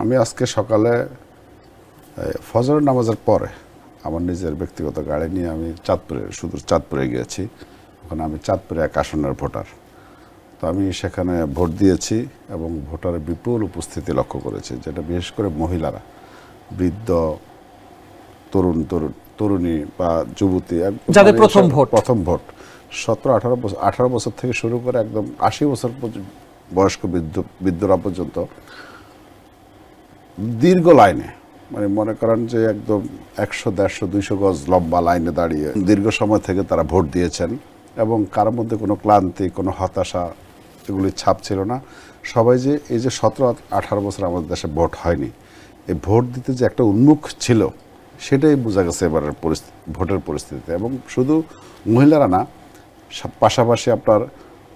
আমি আজকে সকালে ফজর নামাজের পরে আমার নিজের ব্যক্তিগত গাড়ি নিয়ে আমি চাঁদপুরে গিয়েছি। ওখানে আমি চাঁদপুরে 1 আসনের ভোটার। তো আমি সেখানে ভোট দিয়েছি এবং ভোটারের বিপুল উপস্থিতি লক্ষ্য করেছি, যেটা বিশেষ করে মহিলারা, বৃদ্ধ, তরুণী বা যুবতী, যাদের প্রথম ভোট 17-18 বছর থেকে শুরু করে একদম 80 বছর বয়স্ক বৃদ্ধরা পর্যন্ত দীর্ঘ লাইনে, মানে মনে করেন যে একদম 100-150-200 গজ লম্বা লাইনে দাঁড়িয়ে দীর্ঘ সময় থেকে তারা ভোট দিয়েছেন এবং কারোর মধ্যে কোনো ক্লান্তি, কোনো হতাশা এগুলির ছাপ ছিল না। সবাই যে এই যে 17-18 বছর আমাদের দেশে ভোট হয়নি, এই ভোট দিতে যে একটা উন্মুখ ছিল সেটাই বোঝা গেছে এবারের ভোটের পরিস্থিতিতে। এবং শুধু মহিলারা না, পাশাপাশি আপনার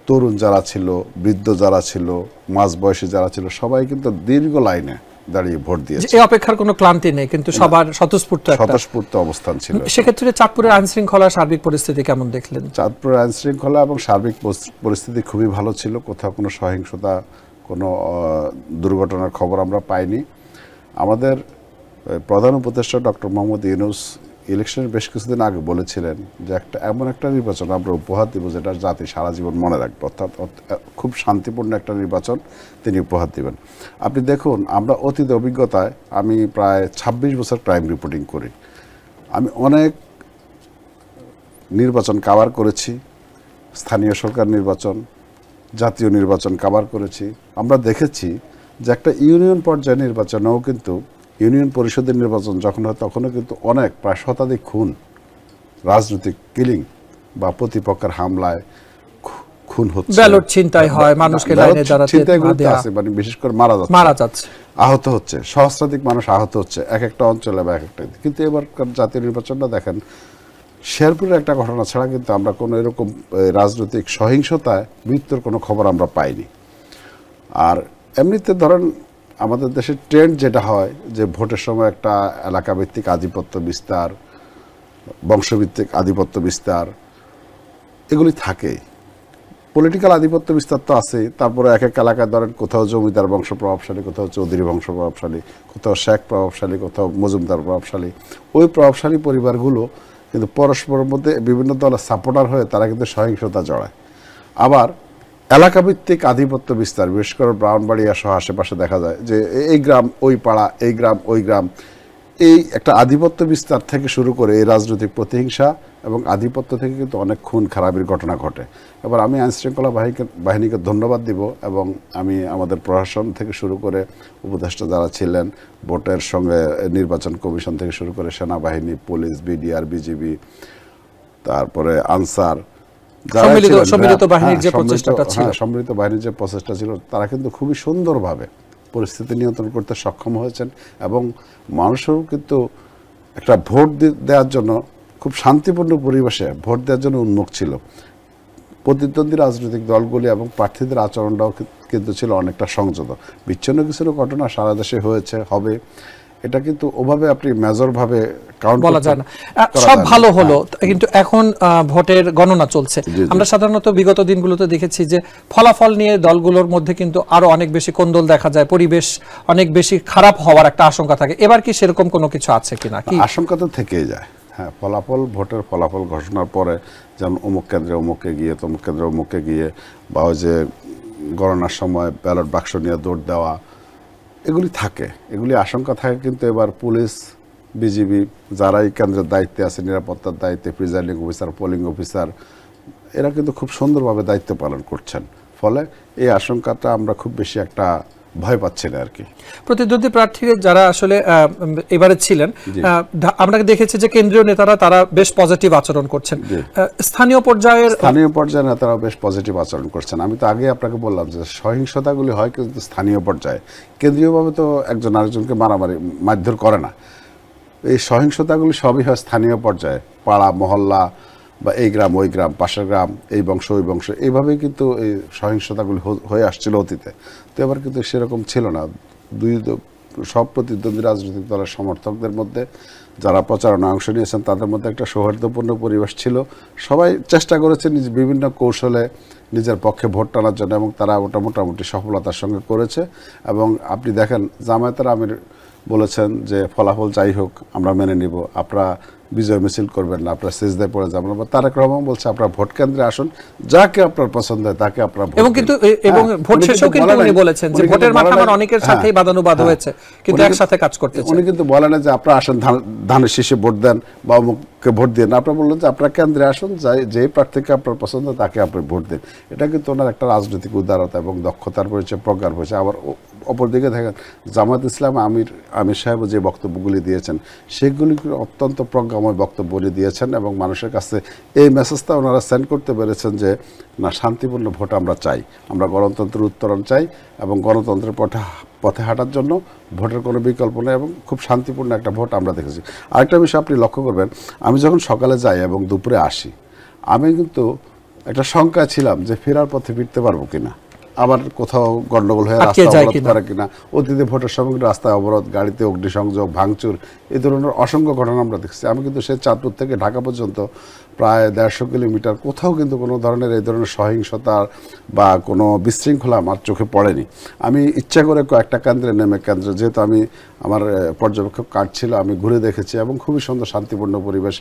তরুণ যারা ছিল, বৃদ্ধ যারা ছিল, মাঝবয়সী যারা ছিল, সবাই কিন্তু দীর্ঘ লাইনে দাঁড়িয়ে ভোট দিয়েছে। এই অপেক্ষার কোনো ক্লান্তি নেই, কিন্তু সবার স্বতঃস্ফূর্ত অবস্থান ছিল। সেক্ষেত্রে চাঁদপুরের আইন শৃঙ্খলা সার্বিক পরিস্থিতি কেমন দেখলেন? চাঁদপুরের আইন শৃঙ্খলা এবং সার্বিক পরিস্থিতি খুবই ভালো ছিল। কোথাও কোনো সহিংসতা, কোনো দুর্ঘটনার খবর আমরা পাইনি। আমাদের প্রধান উপদেষ্টা ডক্টর মোহাম্মদ ইউনূস ইলেকশনের বেশ কিছুদিন আগে বলেছিলেন যে এমন একটা নির্বাচন আমরা উপহার দিব যেটা জাতি সারা জীবন মনে রাখবে, অর্থাৎ খুব শান্তিপূর্ণ একটা নির্বাচন তিনি উপহার দিবেন। আপনি দেখুন, আমরা অতীত অভিজ্ঞতায়, আমি প্রায় 26 বছর ক্রাইম রিপোর্টিং করি, আমি অনেক নির্বাচন কাভার করেছি, স্থানীয় সরকার নির্বাচন, জাতীয় নির্বাচন কাভার করেছি। আমরা দেখেছি যে একটা ইউনিয়ন পর্যায়ে নির্বাচনেও কিন্তু, ইউনিয়ন পরিষদের নির্বাচন যখন হয় তখনও কিন্তু প্রায় শতাধিক খুন, রাজনৈতিক কিলিং বা প্রতিপক্ষের হামলায় খুন হচ্ছে, ব্যালট ছিনতাই হয়, মানুষকে লাইনে দাঁড়াতে আছে, মানে বিশেষ করে মারা যাচ্ছে, আহত হচ্ছে, সহস্রাধিক মানুষ আহত হচ্ছে এক একটা অঞ্চলে বা এক একটা। কিন্তু এবারকার জাতীয় নির্বাচনটা দেখেন, শেরপুরের একটা ঘটনা ছাড়া কিন্তু আমরা কোনো এরকম রাজনৈতিক সহিংসতায় মৃত্যুর কোনো খবর আমরা পাইনি। আর এমনিতে ধরেন আমাদের দেশের ট্রেন্ড যেটা হয় যে ভোটের সময় একটা এলাকাভিত্তিক আধিপত্য বিস্তার, বংশভিত্তিক আধিপত্য বিস্তার, এগুলি থাকেই। পলিটিক্যাল আধিপত্য বিস্তার তো আছেই, তারপরে এক এক এলাকায় ধরেন কোথাও জমিদার বংশ প্রভাবশালী, কোথাও চৌধুরী বংশ প্রভাবশালী, কোথাও শেখ প্রভাবশালী, কোথাও মজুমদার প্রভাবশালী। ওই প্রভাবশালী পরিবারগুলো কিন্তু পরস্পরের মধ্যে বিভিন্ন দলের সাপোর্টার হয়ে তারা কিন্তু সহিংসতা জড়ায়। আবার এলাকাভিত্তিক আধিপত্য বিস্তার, বিশেষ করে ব্রাহ্মণবাড়িয়া সহ আশেপাশে দেখা যায় যে এই গ্রাম ওই পাড়া, এই গ্রাম ওই গ্রাম, এই একটা আধিপত্য বিস্তার থেকে শুরু করে এই রাজনৈতিক প্রতিহিংসা এবং আধিপত্য থেকে কিন্তু অনেক খুন খারাপির ঘটনা ঘটে। এবার আমি আইনশৃঙ্খলা বাহিনীকে ধন্যবাদ দিব এবং আমি আমাদের প্রশাসন থেকে শুরু করে উপদেষ্টা যারা ছিলেন, ভোটের সঙ্গে নির্বাচন কমিশন থেকে শুরু করে সেনাবাহিনী, পুলিশ, বিডিআর, বিজিবি, তারপরে আনসার, সম্মিলিত বাহিনীর যে প্রচেষ্টা ছিল, তারা কিন্তু খুবই সুন্দরভাবে পরিস্থিতি নিয়ন্ত্রণ করতে সক্ষম হয়েছেন এবং মানুষও কিন্তু একটা ভোট দেওয়ার জন্য খুব শান্তিপূর্ণ পরিবেশে ভোট দেওয়ার জন্য উন্মুখ ছিল। প্রতিদ্বন্দ্বী রাজনৈতিক দলগুলি এবং প্রার্থীদের আচরণটাও কিন্তু ছিল অনেকটা সংযত। বিচ্ছিন্ন কিছু ঘটনা সারা দেশে হয়েছে, হবে, এটা কিন্তু ওভাবে আপনি মেজরভাবে কাউন্ট বলা যায় না। সব ভালো হলো, কিন্তু এখন ভোটের গণনা চলছে। আমরা সাধারণত বিগত দিনগুলোতে দেখেছি যে ফলাফল নিয়ে দলগুলোর মধ্যে কিন্তু আরো অনেক বেশি কোন্দল দেখা যায়, পরিবেশ অনেক বেশি খারাপ হওয়ার একটা আশঙ্কা থাকে। এবার কি সেরকম কোনো কিছু আছে কিনা? কি আশঙ্কা তো থেকেই যায়। হ্যাঁ, ভোটের ফলাফল ঘোষণার পরে যেমন অমুক কেন্দ্রে অমুকে গিয়ে, তমুক কেন্দ্রে অমুকে গিয়ে, বা ওই যে গণনার সময় ব্যালট বাক্স নিয়ে দৌড় দেওয়া, এগুলি থাকে, এগুলি আশঙ্কা থাকে। কিন্তু এবার পুলিশ, বিজিবি যারা এই কেন্দ্রের দায়িত্বে আছে, নিরাপত্তার দায়িত্বে, প্রিজাইডিং অফিসার, পোলিং অফিসার, এরা কিন্তু খুব সুন্দরভাবে দায়িত্ব পালন করছেন। ফলে এই আশঙ্কাটা আমরা খুব বেশি একটা ভয় পাচ্ছি না আর কি। প্রতিদ্বন্দ্বী প্রার্থীরা যারা আসলে এবারে ছিলেন, আমরা দেখেছি যে কেন্দ্রীয় নেতারা তারা বেশ পজিটিভ আচরণ করছেন, স্থানীয় পর্যায়ে নেতারা বেশ পজিটিভ আচরণ করছেন। আমি তো আগে আপনাকে বললাম যে সহিংসতাগুলি হয় কিন্তু স্থানীয় পর্যায়ে, কেন্দ্রীয়ভাবে তো একজন আরেকজনকে মারধর করে না। এই সহিংসতাগুলি সবই হয় স্থানীয় পর্যায়ে, পাড়া মহল্লা বা এই গ্রাম ওই গ্রাম, পাশের গ্রাম, এই বংশ ওই বংশ, এইভাবেই কিন্তু এই সহিংসতাগুলি হয়ে আসছিল অতীতে। তো এবার কিন্তু সেরকম ছিল না। সব প্রতিদ্বন্দ্বী রাজনৈতিক দলের সমর্থকদের মধ্যে, যারা প্রচারণায় অংশ নিয়েছেন তাদের মধ্যে একটা সৌহার্দ্যপূর্ণ পরিবেশ ছিল। সবাই চেষ্টা করেছে নিজ বিভিন্ন কৌশলে নিজের পক্ষে ভোট টানার জন্য, এবং তারা ওটা মোটামুটি সফলতার সঙ্গে করেছে। এবং আপনি দেখেন জামায়াতের আমির বলেছেন যে ফলাফল যাই হোক আমরা মেনে নিব, আপনারা বিজয় মিছিল করবেন না, আপনারা সিজদায় পড়ে যাবেন না। তারেক রহমান বলছে আপনারা ভোট কেন্দ্রে আসুন, যাকে আপনার পছন্দ হয় তাকে আপনারা ভোট এবং দিন। কিন্তু এবং ভোট শেষেও কিন্তু উনি বলেছেন যে ভোটের মাঠে আমার অনেকের সাথেই বাদানুবাদ হয়েছে, কিন্তু একসাথে কাজ করতে চাই। উনি কিন্তু বলেন না যে আপনারা আসেন ধানের শীষে ভোট দেন বা অমুককে ভোট দেন, আপনারা বললেন যে আপনারা কেন্দ্রে আসুন, যে প্রার্থীকে আপনার পছন্দ তাকে আপনি ভোট দেন। এটা কিন্তু ওনার একটা রাজনৈতিক উদারতা এবং দক্ষতার পরিচয়, প্রজ্ঞার পরিচয়। আবার অপরদিকে দেখেন জামায়াত ইসলাম আমির সাহেব যে বক্তব্যগুলি দিয়েছেন সেগুলি অত্যন্ত প্রজ্ঞাময় বক্তব্য উনি দিয়েছেন, এবং মানুষের কাছে এই মেসেজটা ওনারা সেন্ড করতে পেরেছেন যে না, শান্তিপূর্ণ ভোট আমরা চাই, আমরা গণতন্ত্রের উত্তরণ চাই, এবং গণতন্ত্রের পথে হাঁটার জন্য ভোটের কোনো বিকল্প নেই, এবং খুব শান্তিপূর্ণ একটা ভোট আমরা দেখেছি। আরেকটা বিষয় আপনি লক্ষ্য করবেন, আমি যখন সকালে যাই এবং দুপুরে আসি, আমি কিন্তু একটা শঙ্কায় ছিলাম যে ফেরার পথে ফিরতে পারবো কিনা, আবার কোথাও গন্ডগোল হয়ে রাস্তা অবরোধ করে কিনা। অতীতে ভোটের সময় রাস্তায় অবরোধ, গাড়িতে অগ্নিসংযোগ, ভাঙচুর, এই ধরনের অসংখ্য ঘটনা আমরা দেখছি। আমি কিন্তু সে চাঁদপুর থেকে ঢাকা পর্যন্ত প্রায় 150 কিলোমিটার কোথাও কিন্তু কোনো ধরনের এই ধরনের সহিংসতা বা কোনো বিশৃঙ্খলা আমার চোখে পড়েনি। আমি ইচ্ছা করে কয়েকটা কেন্দ্রে নেমে, যেহেতু আমার পর্যবেক্ষক কার্ড ছিল, আমি ঘুরে দেখেছি এবং খুবই সুন্দর শান্তিপূর্ণ পরিবেশ।